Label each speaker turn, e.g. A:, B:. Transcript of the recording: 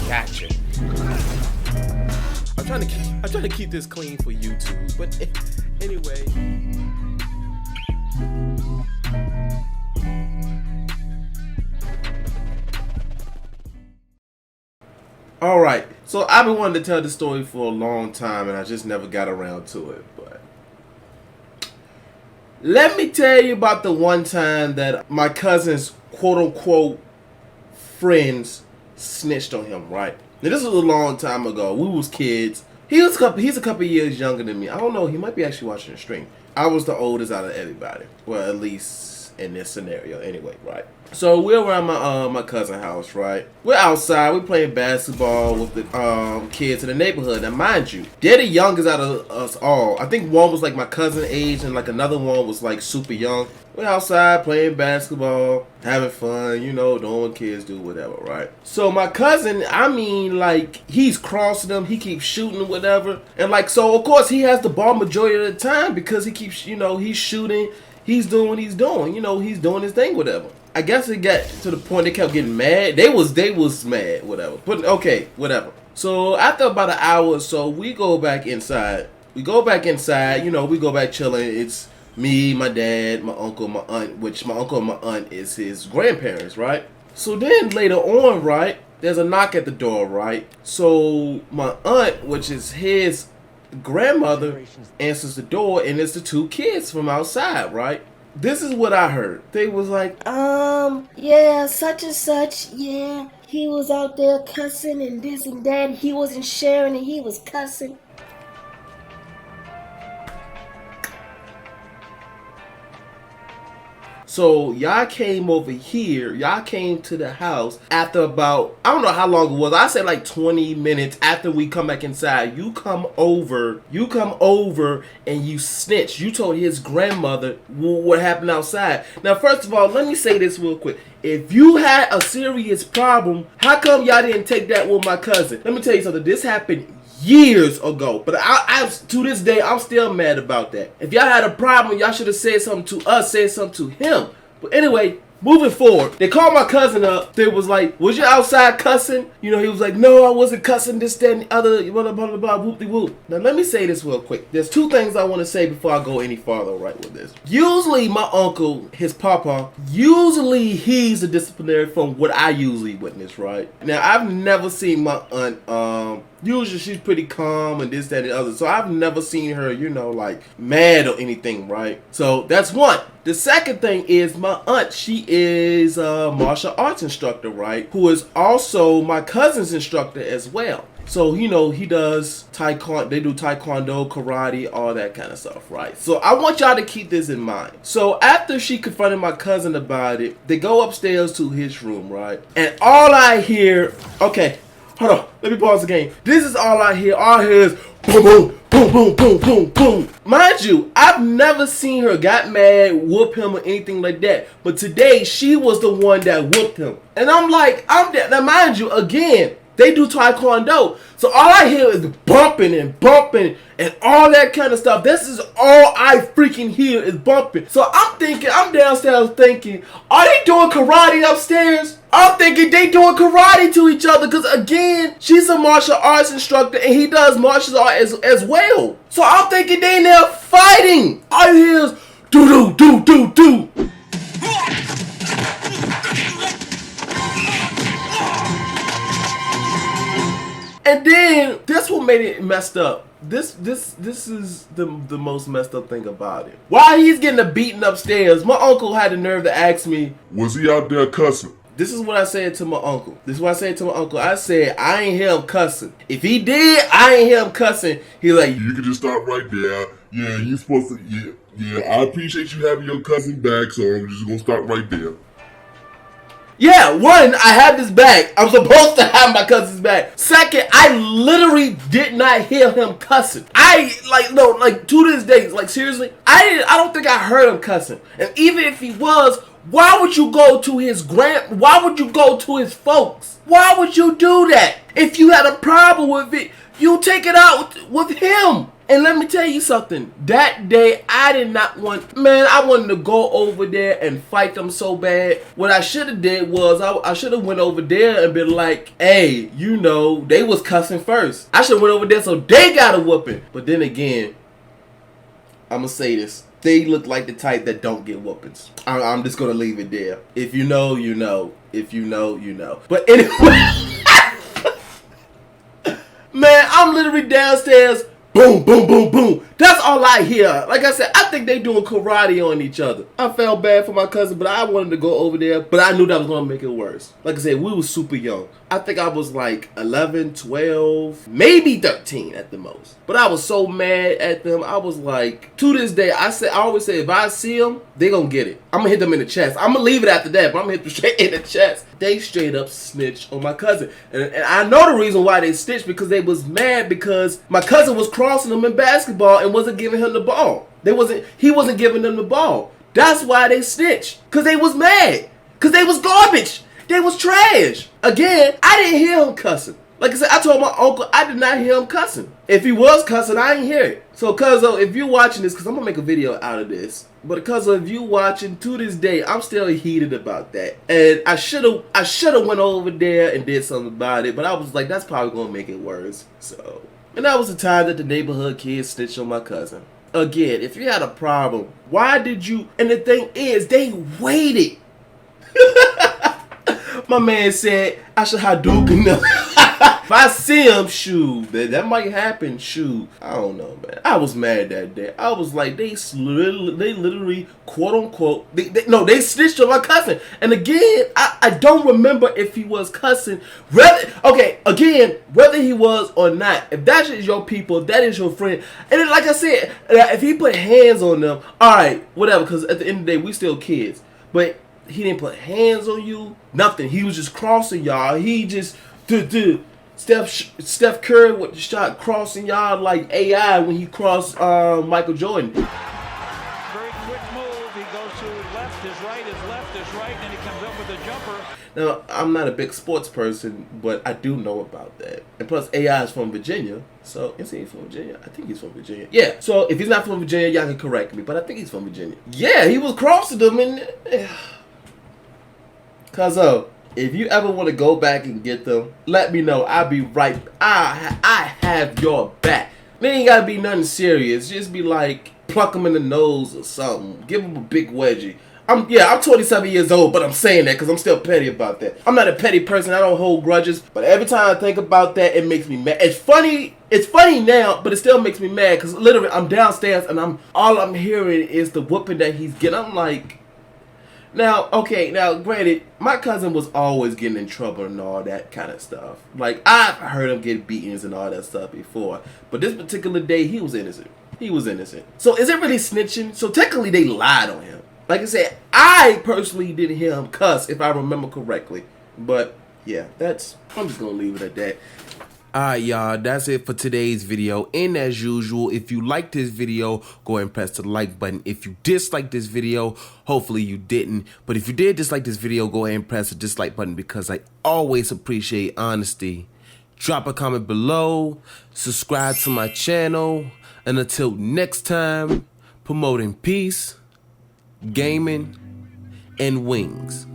A: Gotcha. I'm trying to keep this clean for YouTube, but anyway. All right, so I've been wanting to tell this story for a long time, and I just never got around to it. But let me tell you about the one time that my cousin's quote-unquote friends snitched on him. Right? Now, this was a long time ago. We was kids. He's a couple years younger than me. I don't know. He might be actually watching the stream. I was the oldest out of everybody. Well, at least in this scenario, anyway. Right? So we're around my cousin's house, right? We're outside, we're playing basketball with the kids in the neighborhood. Now mind you, they're the youngest out of us all. I think one was like my cousin age and like another one was like super young. We're outside playing basketball, having fun, you know, doing what kids do, whatever, right? So my cousin, I mean, like, he's crossing them, he keeps shooting or whatever. And like, so of course he has the ball majority of the time because he keeps, you know, he's shooting, he's doing what he's doing, you know, he's doing his thing, whatever. I guess it got to the point they kept getting mad. They was mad, whatever. But okay, whatever. So after about an hour or so, we go back inside. You know, we go back chilling. It's me, my dad, my uncle, my aunt, which my uncle and my aunt is his grandparents, right? So then later on, right, there's a knock at the door, right? So my aunt, which is his grandmother, answers the door, and it's the two kids from outside, right? This is what I heard. They was like,
B: yeah, such and such, yeah. He was out there cussing and this and that. He wasn't sharing and he was cussing.
A: so y'all came over here, y'all came to the house after about, I don't know how long it was. I said like 20 minutes after we come back inside. You come over and you snitched. You told his grandmother what happened outside. Now, first of all, let me say this real quick. If you had a serious problem, how come y'all didn't take that with my cousin? Let me tell you something. This happened years ago, but I to this day I'm still mad about that. If y'all had a problem, y'all should have said something to us, said something to him. But anyway, moving forward, they called my cousin up. They was like, was you outside cussing? You know, he was like, no, I wasn't cussing, this, that, and the other, blah, blah, blah, blah, whoop-de-whoop. Now, let me say this real quick. There's two things I want to say before I go any farther right with this. Usually, my uncle, his papa, usually he's a disciplinary from what I usually witness, right? Now, I've never seen my aunt, usually she's pretty calm and this, that, and the other. So I've never seen her, you know, like mad or anything, right? So that's one. The second thing is my aunt, she is a martial arts instructor, right? Who is also my cousin's instructor as well. So, you know, he does taekwondo, they do taekwondo, karate, all that kind of stuff, right? So I want y'all to keep this in mind. So after she confronted my cousin about it, they go upstairs to his room, right? And all I hear, okay, hold on, let me pause the game. This is all I hear. All I hear is boom, boom, boom, boom, boom, boom, boom. Mind you, I've never seen her got mad, whoop him or anything like that. But today, she was the one that whooped him. And I'm like, now mind you, again, they do taekwondo. So all I hear is bumping and bumping and all that kind of stuff. This is all I freaking hear is bumping. So I'm downstairs thinking, are they doing karate upstairs? I'm thinking they doing karate to each other because, again, she's a martial arts instructor and he does martial arts as well. So I'm thinking they in there fighting. All you hear is do. And then this what made it messed up. This is the most messed up thing about it. While he's getting a beating upstairs, my uncle had the nerve to ask me,
C: was he out there cussing?
A: This is what I said to my uncle. I said, I ain't hear him cussing. If he did, I ain't hear him cussing. He like,
C: you can just stop right there. Yeah, you supposed to, yeah, I appreciate you having your cousin back, so I'm just gonna stop right there.
A: Yeah, one, I have his back. I'm supposed to have my cousin's back. Second, I literally did not hear him cussing. To this day, like seriously, I don't think I heard him cussing. And even if he was, why would you go to why would you go to his folks? Why would you do that? If you had a problem with it, you take it out with him. And let me tell you something. That day, I did not want... Man, I wanted to go over there and fight them so bad. What I should have did was, I should have went over there and been like, hey, you know, they was cussing first. I should have went over there so they got a whooping. But then again, I'm going to say this. They look like the type that don't get whoopings. I'm just going to leave it there. If you know, you know. If you know, you know. But anyway... Man, I'm literally downstairs... Boom, boom, boom, boom. That's all I hear. Like I said, I think they doing karate on each other. I felt bad for my cousin, but I wanted to go over there. But I knew that was going to make it worse. Like I said, we was super young. I think I was like 11, 12, maybe 13 at the most. But I was so mad at them. I was like, to this day, I always say, if I see them, they going to get it. I'm going to hit them in the chest. I'm going to leave it after that, but I'm going to hit them straight in the chest. They straight up snitched on my cousin. And I know the reason why they snitched, because they was mad because my cousin was crossing them in basketball and wasn't giving him the ball. He wasn't giving them the ball. That's why they snitched. Because they was mad. Because they was garbage. They was trash. Again, I didn't hear him cussing. Like I said, I told my uncle I did not hear him cussing. If he was cussing, I didn't hear it. So, Cuzzo, if you're watching this, because I'm going to make a video out of this. But Cuzzo, if you watching, to this day, I'm still heated about that. And I should have went over there and did something about it. But I was like, that's probably going to make it worse. So, and that was the time that the neighborhood kids snitched on my cousin. Again, if you had a problem, why did you... And the thing is, they waited. My man said, I should Hadouken them. If I see him, shoot, that might happen, shoot. I don't know, man. I was mad that day. I was like, they literally, quote unquote, they snitched on my cousin. And again, I don't remember if he was cussing. Whether he was or not, if that is your people, that is your friend. And then, like I said, if he put hands on them, all right, whatever, because at the end of the day, we still kids. But he didn't put hands on you, nothing. He was just crossing y'all. He just, Steph Curry with the shot crossing y'all like AI when he crossed Michael Jordan.
D: Very quick move. He goes to left is right, and he comes up with a jumper.
A: Now, I'm not a big sports person, but I do know about that. And plus, AI is from Virginia. So, is he from Virginia? I think he's from Virginia. Yeah, so if he's not from Virginia, y'all can correct me. But I think he's from Virginia. Yeah, he was crossing them. And Cuzzo, if you ever want to go back and get them, let me know. I'll be right. I have your back. They ain't got to be nothing serious. Just be like, pluck them in the nose or something. Give them a big wedgie. I'm 27 years old, but I'm saying that because I'm still petty about that. I'm not a petty person. I don't hold grudges. But every time I think about that, it makes me mad. It's funny now, but it still makes me mad because literally I'm downstairs and all I'm hearing is the whooping that he's getting. I'm like... Now, granted, my cousin was always getting in trouble and all that kind of stuff. Like, I've heard him get beatings and all that stuff before. But this particular day, he was innocent. He was innocent. So, is it really snitching? So, technically, they lied on him. Like I said, I personally didn't hear him cuss, if I remember correctly. But, yeah, I'm just going to leave it at that. Alright, y'all, that's it for today's video. And as usual, if you liked this video, go ahead and press the like button. If you disliked this video, hopefully you didn't. But if you did dislike this video, go ahead and press the dislike button because I always appreciate honesty. Drop a comment below, subscribe to my channel, and until next time, promoting peace, gaming, and wings.